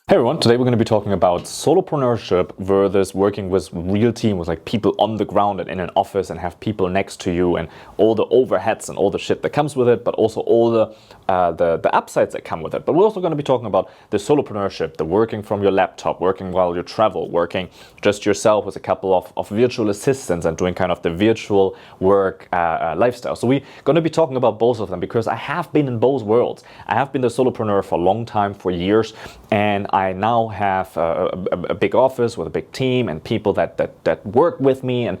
Hey everyone, today we're going to be talking about solopreneurship versus working with real team, with like people on the ground and in an office and have people next to you and all the overheads and all the shit that comes with it, but also all the upsides that come with it. But we're also going to be talking about the solopreneurship, the working from your laptop, working while you travel, working just yourself with a couple of virtual assistants and doing kind of the virtual work lifestyle. So we're going to be talking about both of them because I have been in both worlds. I have been the solopreneur for a long time, for years, and I now have a big office with a big team and people that work with me and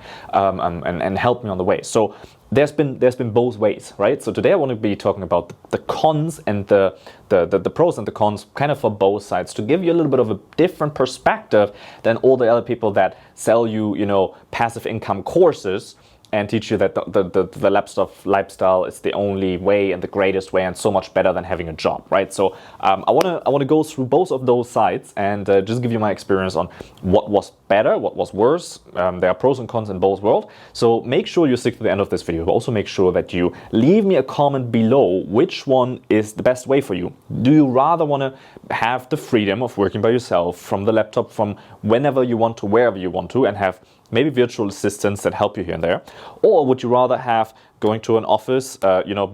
help me on the way. So there's been both ways, right? So today I want to be talking about the cons and the pros and the cons, kind of for both sides, to give you a little bit of a different perspective than all the other people that sell you, passive income courses and teach you that the laptop lifestyle is the only way and the greatest way and so much better than having a job, right? So I want to go through both of those sides and just give you my experience on what was better, what was worse. There are pros and cons in both worlds. So make sure you stick to the end of this video. Also make sure that you leave me a comment below which one is the best way for you. Do you rather want to have the freedom of working by yourself from the laptop, from whenever you want to, wherever you want to, and have maybe virtual assistants that help you here and there? Or would you rather have going to an office,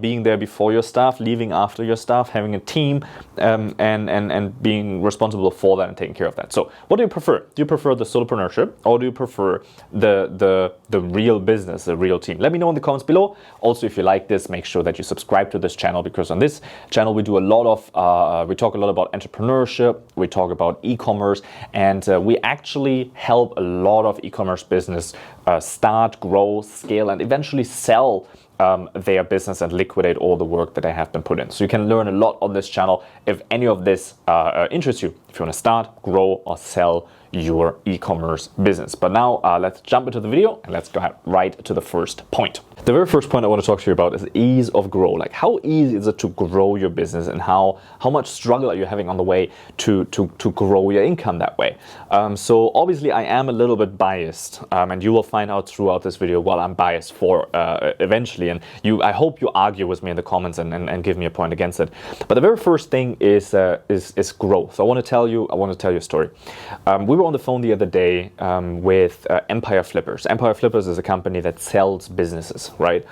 being there before your staff, leaving after your staff, having a team, and being responsible for that and taking care of that? So what do you prefer? Do you prefer the solopreneurship, or do you prefer the real business, the real team? Let me know in the comments below. Also, if you like this, make sure that you subscribe to this channel, because on this channel we do a lot of, we talk a lot about entrepreneurship, we talk about e-commerce, and we actually help a lot of e-commerce business start, grow, scale, and eventually sell their business and liquidate all the work that they have been put in. So you can learn a lot on this channel if any of this interests you, if you want to start, grow, or sell your e-commerce business. But now let's jump into the video and let's go ahead right to the first point. The very first point I want to talk to you about is ease of grow. Like, how easy is it to grow your business, and how much struggle are you having on the way to grow your income that way? So obviously I am a little bit biased, and you will find out throughout this video what I'm biased for eventually. And I hope you argue with me in the comments and give me a point against it. But the very first thing is growth. So I want to tell you a story. We were on the phone the other day with Empire Flippers. Empire Flippers is a company that sells businesses, right?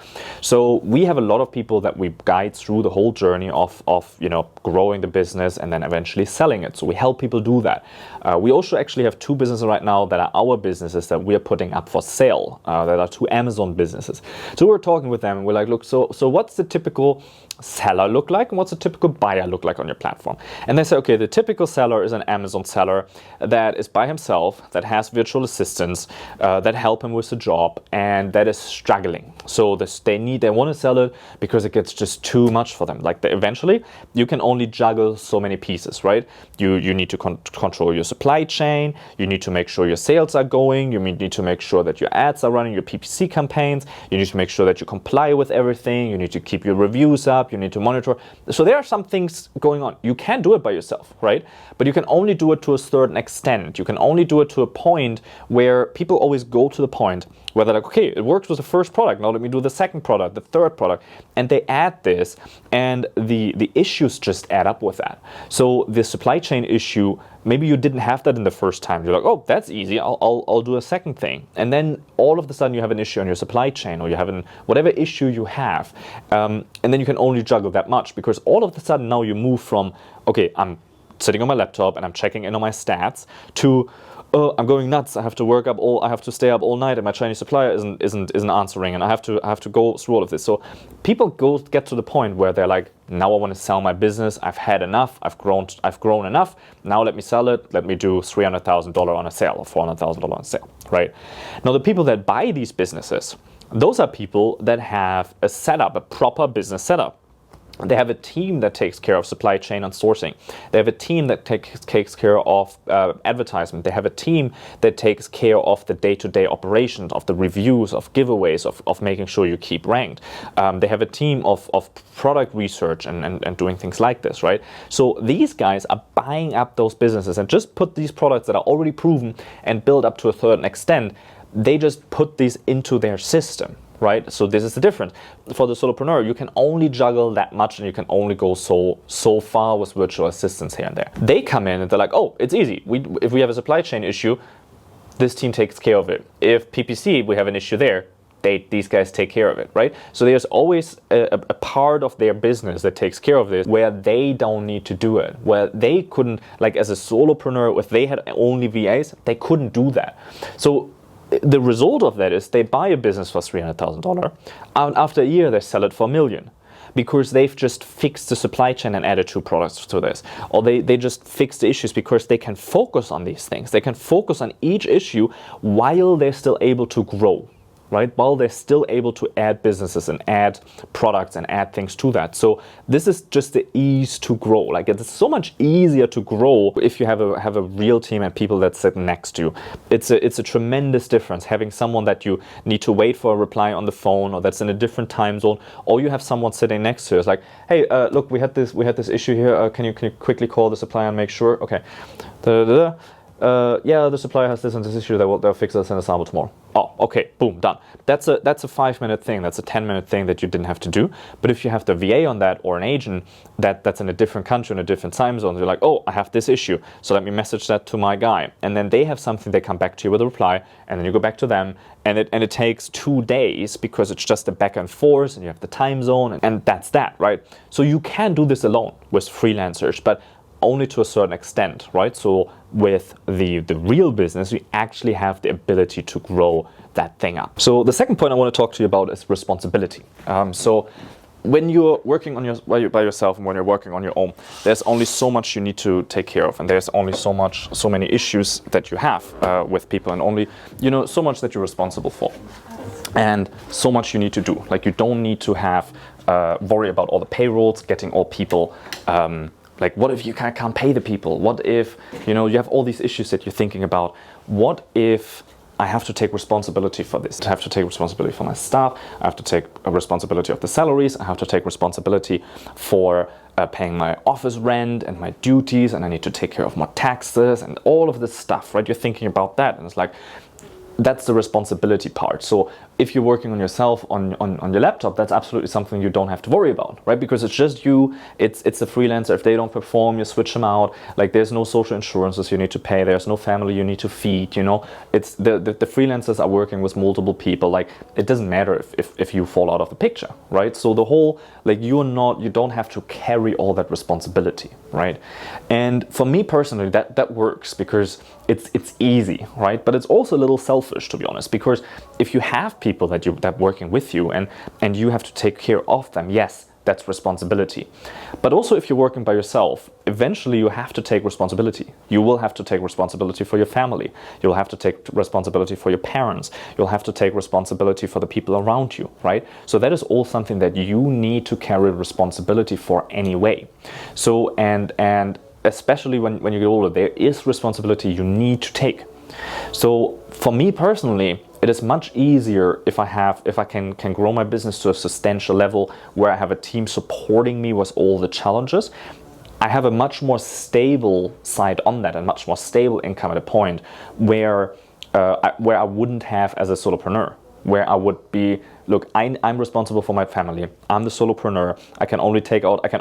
So we have a lot of people that we guide through the whole journey of growing the business and then eventually selling it. So we help people do that. We also actually have two businesses right now that are our businesses that we are putting up for sale. That are two Amazon businesses. So we're talking with them and we're like, look, so what's the typical seller look like, and what's a typical buyer look like on your platform? And they say, okay, the typical seller is an Amazon seller that is by himself, that has virtual assistants that help him with the job, and that is struggling. So they want to sell it because it gets just too much for them. Like, eventually you can only juggle so many pieces, right? You need to control your supply chain, you need to make sure your sales are going, you need to make sure that your ads are running, your PPC campaigns, you need to make sure that you comply with everything, you need to keep your reviews up, you need to monitor. So there are some things going on. You can do it by yourself, right? But you can only do it to a certain extent. You can only do it to a point where people always go to the point where they're like, okay, it worked with the first product, now let me do the second product, the third product. And they add this, and the issues just add up with that. So the supply chain issue, maybe you didn't have that in the first time. You're like, oh, that's easy, I'll do a second thing. And then all of a sudden you have an issue on your supply chain, or you have whatever issue you have. And then you can only juggle that much, because all of a sudden now you move from, okay, I'm sitting on my laptop and I'm checking in on my stats, to, oh, I'm going nuts. I have to stay up all night, and my Chinese supplier isn't answering, and I have to go through all of this. So people get to the point where they're like, now I want to sell my business. I've had enough. I've grown enough. Now let me sell it. Let me do $300,000 on a sale, or $400,000 on a sale, right? Now the people that buy these businesses, those are people that have a setup, a proper business setup. They have a team that takes care of supply chain and sourcing. They have a team that takes care of advertisement. They have a team that takes care of the day-to-day operations, of the reviews, of giveaways, of making sure you keep ranked. They have a team of product research and doing things like this, right? So these guys are buying up those businesses and just put these products that are already proven and built up to a certain extent. They just put these into their system, right? So this is the difference. For the solopreneur, you can only juggle that much and you can only go so far with virtual assistants here and there. They come in and they're like, oh, it's easy. If we have a supply chain issue, this team takes care of it. If PPC, we have an issue there, these guys take care of it, right? So there's always a part of their business that takes care of this where they don't need to do it, where they couldn't, like as a solopreneur, if they had only VAs, they couldn't do that. So the result of that is they buy a business for $300,000, and after a year they sell it for $1 million. Because they've just fixed the supply chain and added 2 products to this. Or they just fixed the issues because they can focus on these things. They can focus on each issue while they're still able to grow, right? While they're still able to add businesses and add products and add things to that. So this is just the ease to grow. Like it's so much easier to grow if you have a real team and people that sit next to you. It's a tremendous difference having someone that you need to wait for a reply on the phone or that's in a different time zone, or you have someone sitting next to you. It's like, hey, look, we had this issue here. Can you quickly call the supplier and make sure? Okay. Yeah, the supplier has this and this issue. They'll fix this and a sample tomorrow. Oh, okay, boom, done. That's a 5-minute thing. That's a 10-minute thing that you didn't have to do. But if you have the VA on that or an agent that's in a different country in a different time zone, you're like, oh, I have this issue, so let me message that to my guy. And then they have something. They come back to you with a reply, and then you go back to them, and it takes 2 days because it's just a back and forth, and you have the time zone, and that's that, right? So you can do this alone with freelancers, but only to a certain extent, right? So with the real business, you actually have the ability to grow that thing up. So the second point I want to talk to you about is responsibility. So when you're working on by yourself and when you're working on your own, there's only so much you need to take care of, and there's only so many issues that you have with people, and only so much that you're responsible for, and so much you need to do. Like you don't need to have worry about all the payrolls, getting all people. Like, what if you can't pay the people? What if, you have all these issues that you're thinking about? What if I have to take responsibility for this? I have to take responsibility for my staff. I have to take a responsibility of the salaries. I have to take responsibility for paying my office rent and my duties. And I need to take care of my taxes and all of this stuff, right? You're thinking about that. And it's like, that's the responsibility part. So if you're working on yourself on your laptop, that's absolutely something you don't have to worry about, right? Because it's just you, it's a freelancer. If they don't perform, you switch them out. Like there's no social insurances you need to pay. There's no family you need to feed, It's the freelancers are working with multiple people. Like it doesn't matter if you fall out of the picture, right? So the whole, like you don't have to carry all that responsibility, right? And for me personally, that works because it's easy, right? But it's also a little selfish, to be honest, because if you have people that working with you and you have to take care of them, yes, that's responsibility. But also if you're working by yourself, eventually you have to take responsibility. You will have to take responsibility for your family. You'll have to take responsibility for your parents. You'll have to take responsibility for the people around you, right? So that is all something that you need to carry responsibility for anyway. So, and especially when you get older, there is responsibility you need to take. So for me personally, it is much easier if I can grow my business to a substantial level where I have a team supporting me with all the challenges. I have a much more stable side on that and much more stable income at a point where I wouldn't have as a solopreneur, where I would be, look, I'm responsible for my family. I'm the solopreneur. I can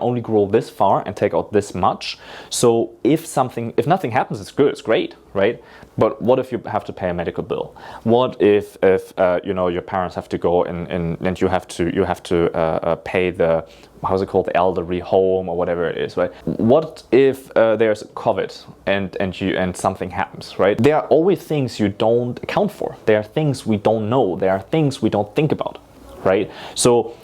only grow this far and take out this much. So if nothing happens, it's good, it's great, right? But what if you have to pay a medical bill? What if your parents have to go and you have to pay the, how's it called, the elderly home or whatever it is, right? What if there's COVID and something happens, right? There are always things you don't account for. There are things we don't know. There are things we don't think about, right? So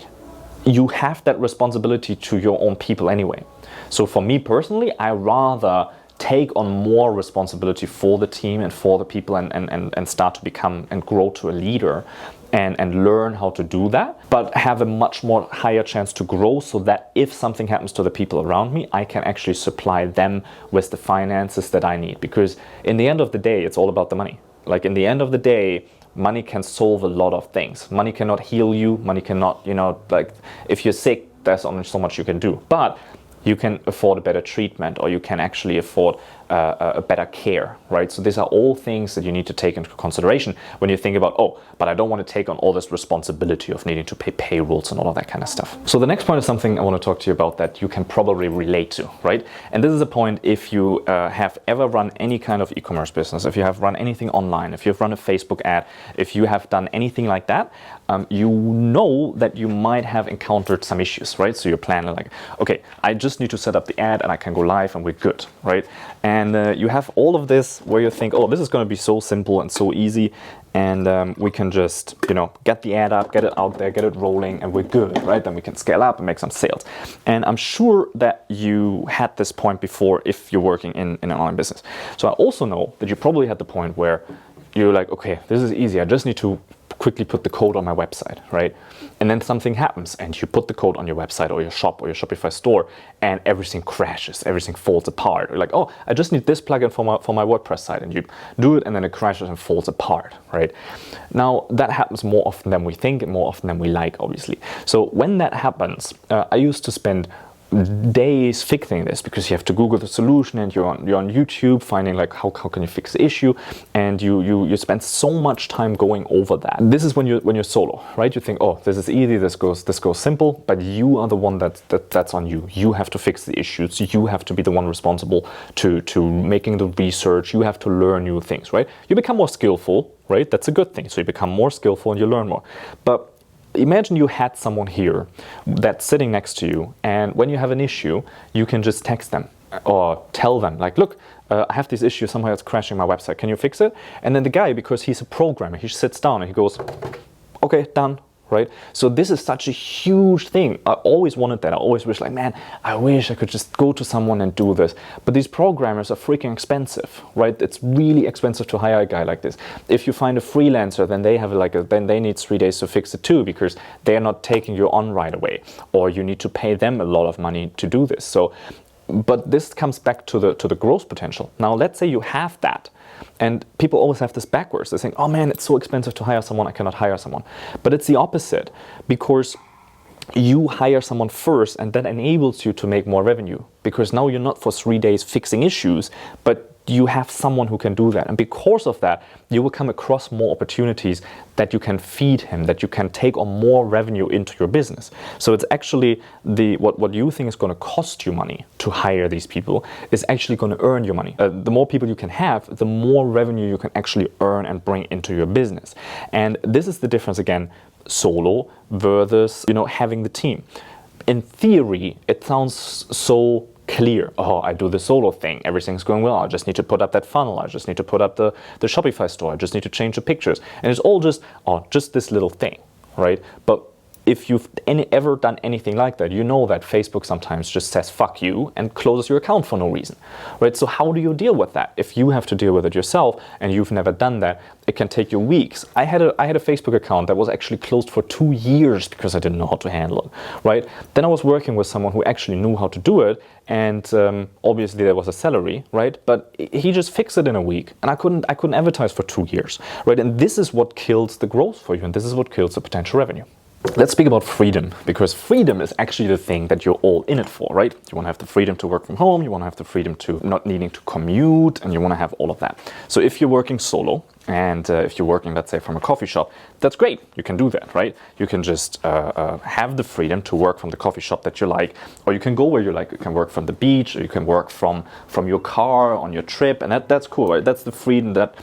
you have that responsibility to your own people anyway. So for me personally, I rather take on more responsibility for the team and for the people and start to become and grow to a leader and learn how to do that, but have a much more higher chance to grow so that if something happens to the people around me, I can actually supply them with the finances that I need. Because in the end of the day, it's all about the money. Like in the end of the day, money can solve a lot of things. Money cannot heal you. Money cannot, like if you're sick, there's only so much you can do. But you can afford a better treatment, or you can actually afford a better care, right? So these are all things that you need to take into consideration when you think about, oh, but I don't want to take on all this responsibility of needing to pay payrolls and all of that kind of stuff. So the next point is something I want to talk to you about that you can probably relate to, right? And this is a point if you have ever run any kind of e-commerce business, if you have run anything online, if you've run a Facebook ad, if you have done anything like that, you know that you might have encountered some issues, right? So you're planning like, okay, I just need to set up the ad and I can go live and we're good, right? And you have all of this where you think, oh, this is going to be so simple and so easy, and we can just, get the ad up, get it out there, get it rolling, and we're good, right? Then we can scale up and make some sales. And I'm sure that you had this point before if you're working in an online business. So I also know that you probably had the point where you're like, okay, this is easy. I just need to quickly put the code on my website, right? And then something happens and you put the code on your website or your shop or your Shopify store and everything crashes, everything falls apart. Or like, oh, I just need this plugin for my WordPress site, and you do it and then it crashes and falls apart, right? Now that happens more often than we think and more often than we like, obviously. So when that happens, I used to spend days fixing this because you have to Google the solution and you're on YouTube finding like how can you fix the issue, and you spend so much time going over that. This is when you're solo, right? You think, oh, this is easy, this goes simple, but you are the one that's on you. You have to fix the issues. You have to be the one responsible to making the research. You have to learn new things, right? You become more skillful, right? That's a good thing. So you become more skillful and you learn more. But imagine you had someone here that's sitting next to you, and when you have an issue, you can just text them or tell them like, look, I have this issue, somehow it's crashing my website, can you fix it? And then the guy, because he's a programmer, he sits down and he goes, okay, done. Right? So this is such a huge thing. I always wanted that. I always wish like, man, I wish I could just go to someone and do this. But these programmers are freaking expensive, right? It's really expensive to hire a guy like this. If you find a freelancer, then they have then they need 3 days to fix it too, because they're not taking you on right away, or you need to pay them a lot of money to do this. So, but this comes back to the growth potential. Now, let's say you have that. And people always have this backwards. They think, oh man, it's so expensive to hire someone, I cannot hire someone. But it's the opposite, because you hire someone first and that enables you to make more revenue. Because now you're not for 3 days fixing issues, but you have someone who can do that. And because of that, you will come across more opportunities that you can feed him, that you can take on more revenue into your business. So it's actually what you think is going to cost you money to hire these people is actually going to earn you money. The more people you can have, the more revenue you can actually earn and bring into your business. And this is the difference again, solo versus, having the team. In theory, it sounds so clear. Oh, I do the solo thing, everything's going well, I just need to put up that funnel, I just need to put up the Shopify store, I just need to change the pictures, and it's all just this little thing, right? But if you've ever done anything like that, you know that Facebook sometimes just says fuck you and closes your account for no reason, right? So how do you deal with that? If you have to deal with it yourself and you've never done that, it can take you weeks. I had a Facebook account that was actually closed for 2 years because I didn't know how to handle it, right? Then I was working with someone who actually knew how to do it, and obviously there was a salary, right? But he just fixed it in a week, and I couldn't advertise for 2 years, right? And this is what kills the growth for you, and this is what kills the potential revenue. Let's speak about freedom, because freedom is actually the thing that you're all in it for, right? You want to have the freedom to work from home, you want to have the freedom to not needing to commute, and you want to have all of that. So if you're working solo, and if you're working, let's say, from a coffee shop, that's great. You can do that, right? You can just have the freedom to work from the coffee shop that you like, or you can go where you like. You can work from the beach, or you can work from your car on your trip, and that's cool, right? That's the freedom that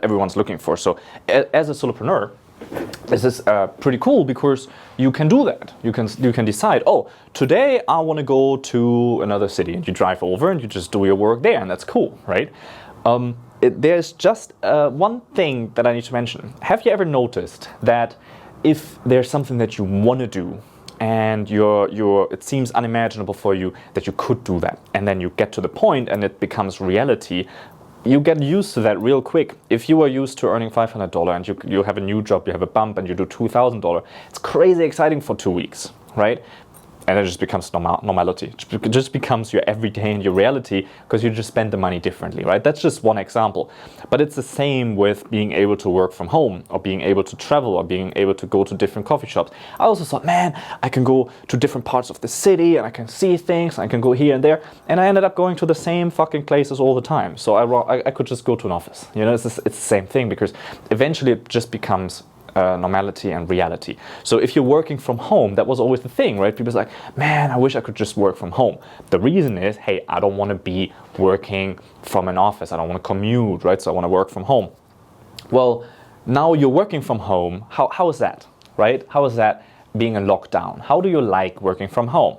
everyone's looking for. So as a solopreneur, this is pretty cool because you can do that. You can decide, oh, today I want to go to another city, and you drive over and you just do your work there, and that's cool, right? There's just one thing that I need to mention. Have you ever noticed that if there's something that you want to do and it seems unimaginable for you that you could do that, and then you get to the point and it becomes reality, you get used to that real quick. If you are used to earning $500 and you have a new job, you have a bump and you do $2,000, it's crazy exciting for 2 weeks, right? And it just becomes normality. It just becomes your everyday and your reality because you just spend the money differently, right? That's just one example. But it's the same with being able to work from home or being able to travel or being able to go to different coffee shops. I also thought, man, I can go to different parts of the city and I can see things. I can go here and there. And I ended up going to the same fucking places all the time. So I could just go to an office. You know, it's the same thing because eventually it just becomes normality and reality. So if you're working from home, that was always the thing, right? People's like, man, I wish I could just work from home. The reason is, hey, I don't want to be working from an office. I don't want to commute, right? So I want to work from home. Well, now you're working from home. How is that, right? How is that being a lockdown? How do you like working from home?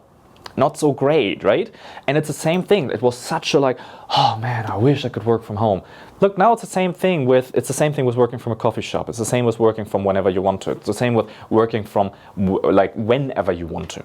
Not so great, right? And it's the same thing. It was such a like, oh man, I wish I could work from home. Look, now it's the same thing with working from a coffee shop. It's the same with working from whenever you want to. It's the same with working from like whenever you want to.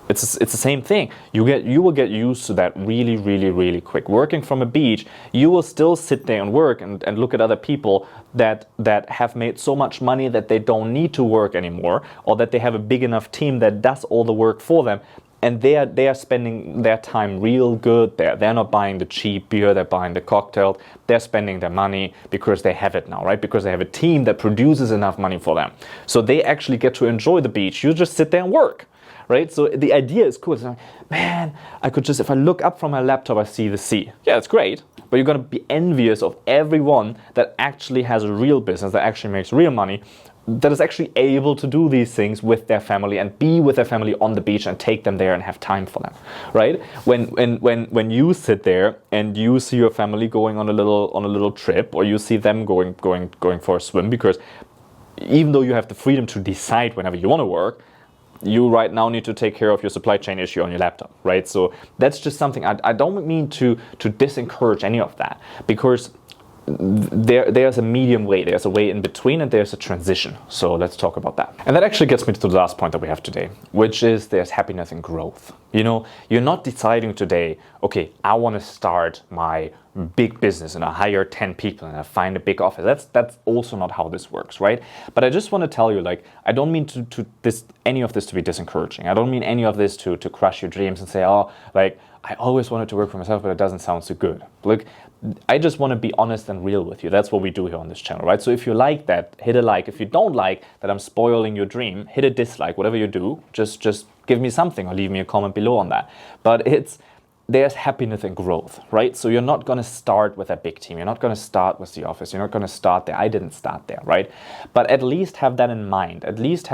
It's the same thing. You will get used to that really, really, really quick. Working from a beach, you will still sit there and work and look at other people that have made so much money that they don't need to work anymore, or that they have a big enough team that does all the work for them. And they are spending their time real good there. They're not buying the cheap beer, they're buying the cocktails. They're spending their money because they have it now, right? Because they have a team that produces enough money for them. So they actually get to enjoy the beach. You just sit there and work, right? So the idea is cool. It's like, man, I could just, if I look up from my laptop, I see the sea. Yeah, it's great. But you're going to be envious of everyone that actually has a real business, that actually makes real money, that is actually able to do these things with their family and be with their family on the beach and take them there and have time for them, right? When you sit there and you see your family going on a little trip, or you see them going for a swim, because even though you have the freedom to decide whenever you want to work, you right now need to take care of your supply chain issue on your laptop, right? So that's just something I don't mean to disencourage any of that, because there's a medium way, there's a way in between, and there's a transition. So let's talk about that. And that actually gets me to the last point that we have today, which is there's happiness in growth. You know, you're not deciding today, okay, I want to start my big business and I hire 10 people and I find a big office. That's also not how this works, right? But I just want to tell you, like, I don't mean any of this to be disencouraging. I don't mean any of this to crush your dreams and say, oh, like, I always wanted to work for myself, but it doesn't sound so good. Look, I just want to be honest and real with you. That's what we do here on this channel, right? So if you like that, hit a like. If you don't like that I'm spoiling your dream, hit a dislike. Whatever you do, just give me something or leave me a comment below on that. But there's happiness and growth, right? So you're not going to start with a big team. You're not going to start with the office. You're not going to start there. I didn't start there, right? But at least have that in mind. At least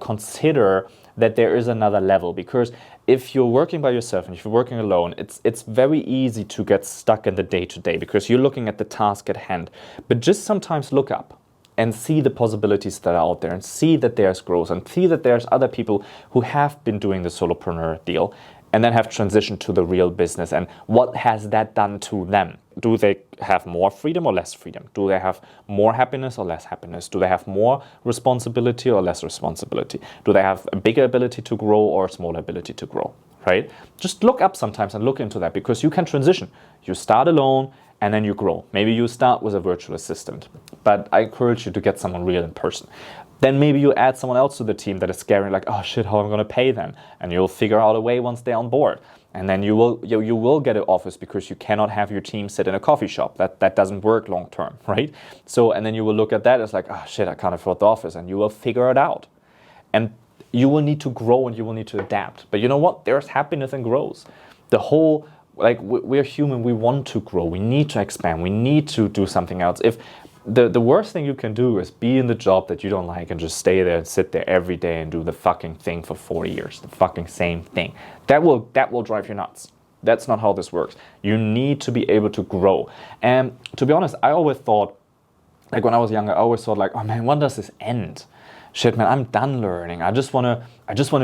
consider that there is another level, because if you're working by yourself and if you're working alone, it's very easy to get stuck in the day-to-day because you're looking at the task at hand. But just sometimes look up and see the possibilities that are out there, and see that there's growth, and see that there's other people who have been doing the solopreneur deal and then have transitioned to the real business, and what has that done to them? Do they have more freedom or less freedom? Do they have more happiness or less happiness? Do they have more responsibility or less responsibility? Do they have a bigger ability to grow or a smaller ability to grow, right? Just look up sometimes and look into that, because you can transition. You start alone and then you grow. Maybe you start with a virtual assistant, but I encourage you to get someone real in person. Then maybe you add someone else to the team that is scaring, like, oh shit, how am I going to pay them? And you'll figure out a way once they're on board. And then you will get an office, because you cannot have your team sit in a coffee shop. That doesn't work long term, right? So, and then you will look at that as like, oh shit, I can't afford the office, and you will figure it out. And you will need to grow and you will need to adapt. But you know what? There's happiness in growth. The whole, like, we're human, we want to grow, we need to expand, we need to do something else. If the worst thing you can do is be in the job that you don't like and just stay there and sit there every day and do the fucking thing for 4 years, the fucking same thing. That will drive you nuts. That's not how this works. You need to be able to grow. And to be honest, I always thought, like when I was younger, I always thought like, oh man, when does this end? Shit, man, I'm done learning. I just wanna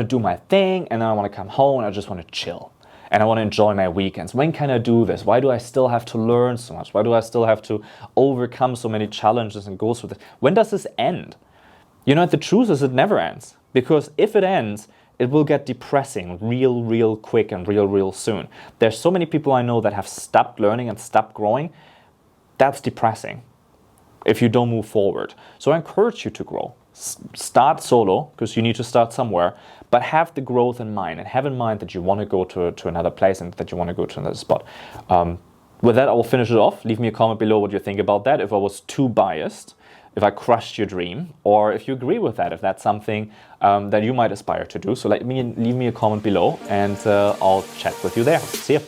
do my thing, and then I wanna come home and I just wanna chill. And I want to enjoy my weekends. When can I do this? Why do I still have to learn so much? Why do I still have to overcome so many challenges and go through this? When does this end? You know, the truth is it never ends. Because if it ends, it will get depressing real quick and real soon. There's so many people I know that have stopped learning and stopped growing. That's depressing. if you don't move forward. So I encourage you to grow. Start solo, because you need to start somewhere, but have the growth in mind, and have in mind that you want to go to another place and that you want to go to another spot. With that, I will finish it off. Leave me a comment below what you think about that, if I was too biased, if I crushed your dream, or if you agree with that, if that's something that you might aspire to do. So leave me a comment below, and I'll chat with you there. See ya.